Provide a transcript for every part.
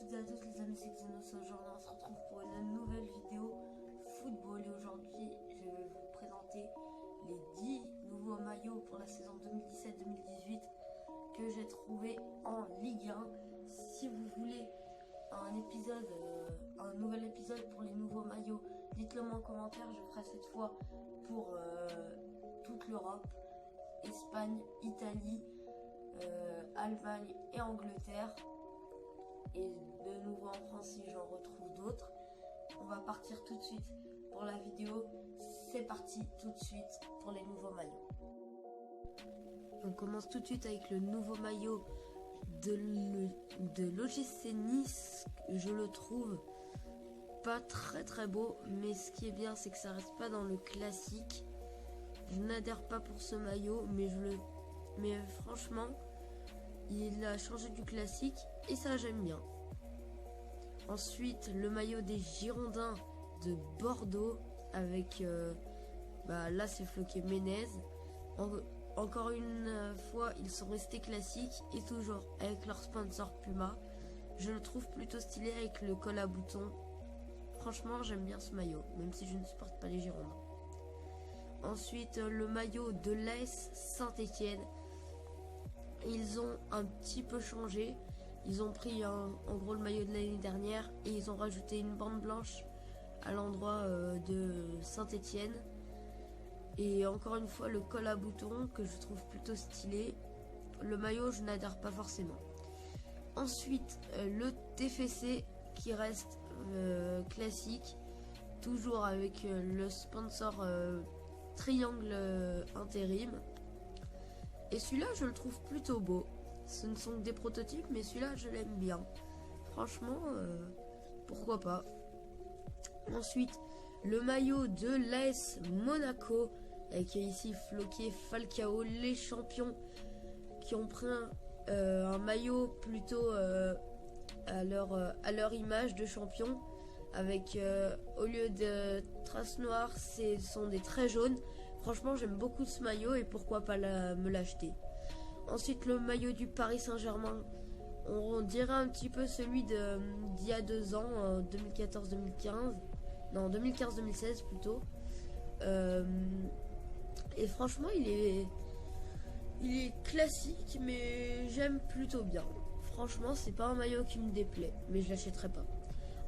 toutes et à tous les amis, c'est Xenos. Aujourd'hui on se retrouve pour une nouvelle vidéo football et aujourd'hui je vais vous présenter les 10 nouveaux maillots pour la saison 2017-2018 que j'ai trouvé en Ligue 1. Si vous voulez un nouvel épisode pour les nouveaux maillots, dites-le moi en commentaire. Je ferai cette fois pour toute l'Europe, Espagne, Italie, Allemagne et Angleterre. Et de nouveau en France si j'en retrouve d'autres. On va partir tout de suite pour la vidéo. C'est parti tout de suite pour les nouveaux maillots. On commence tout de suite avec le nouveau maillot de l'OGC Nice. Je le trouve pas très beau, mais ce qui est bien c'est que ça reste pas dans le classique. Je n'adhère pas pour ce maillot, mais franchement il a changé du classique et ça j'aime bien. Ensuite le maillot des Girondins de Bordeaux avec là c'est floqué Menez. Encore une fois ils sont restés classiques et toujours avec leur sponsor Puma. Je le trouve plutôt stylé avec le col à boutons. Franchement j'aime bien ce maillot même si je ne supporte pas les Girondins. Ensuite le maillot de l'AS Saint-Étienne. Ils ont un petit peu changé. Ils ont pris en gros le maillot de l'année dernière et ils ont rajouté une bande blanche à l'endroit de Saint-Étienne. Et encore une fois le col à boutons que je trouve plutôt stylé. Le maillot je n'adhère pas forcément. Ensuite le TFC qui reste classique. Toujours avec le sponsor Triangle Intérim. Et celui-là je le trouve plutôt beau. Ce ne sont que des prototypes mais celui-là je l'aime bien. Franchement pourquoi pas. Ensuite le maillot de l'AS Monaco avec ici floqué Falcao, les champions qui ont pris un maillot plutôt à leur image de champion. Avec au lieu de traces noires ce sont des traits jaunes. Franchement j'aime beaucoup ce maillot et pourquoi pas me l'acheter. Ensuite le maillot du Paris Saint-Germain, on dirait un petit peu celui d'il y a 2 ans, 2014-2015, non 2015-2016 plutôt. Et franchement il est classique mais j'aime plutôt bien. Franchement c'est pas un maillot qui me déplaît mais je l'achèterai pas.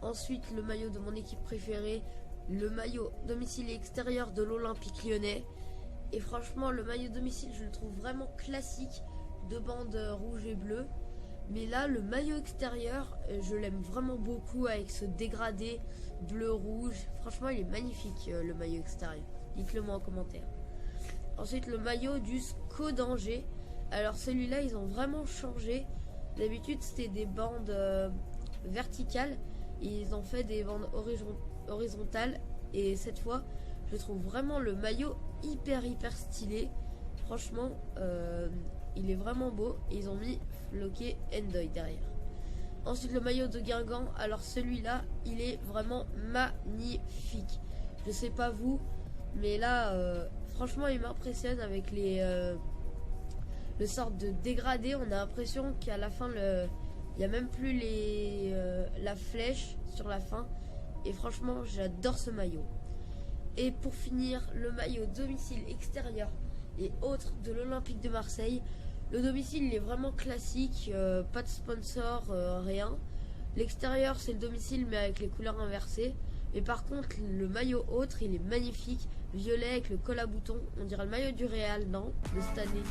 Ensuite le maillot de mon équipe préférée, le maillot domicile et extérieur de l'Olympique Lyonnais. Et franchement le maillot domicile je le trouve vraiment classique, de bandes rouge et bleu. Mais là le maillot extérieur je l'aime vraiment beaucoup avec ce dégradé bleu rouge. Franchement il est magnifique le maillot extérieur. Dites-le moi en commentaire. Ensuite le maillot du SCO d'Angers. Alors celui-là ils ont vraiment changé. D'habitude c'était des bandes verticales. Ils ont fait des bandes horizontales. Et cette fois je trouve vraiment le maillot hyper stylé. Franchement il est vraiment beau. Et ils ont mis floqué Endoy derrière. Ensuite le maillot de Guingamp. Alors celui-là il est vraiment magnifique. Je sais pas vous, mais là franchement il m'impressionne avec le sorte de dégradé. On a l'impression qu'à la fin il n'y a même plus la flèche sur la fin. Et franchement j'adore ce maillot. Et pour finir le maillot domicile extérieur et autres de l'Olympique de Marseille. Le domicile il est vraiment classique, pas de sponsor, rien. L'extérieur c'est le domicile mais avec les couleurs inversées. Mais par contre le maillot autre il est magnifique, violet avec le col à boutons. On dirait le maillot du Real, non, de cette année.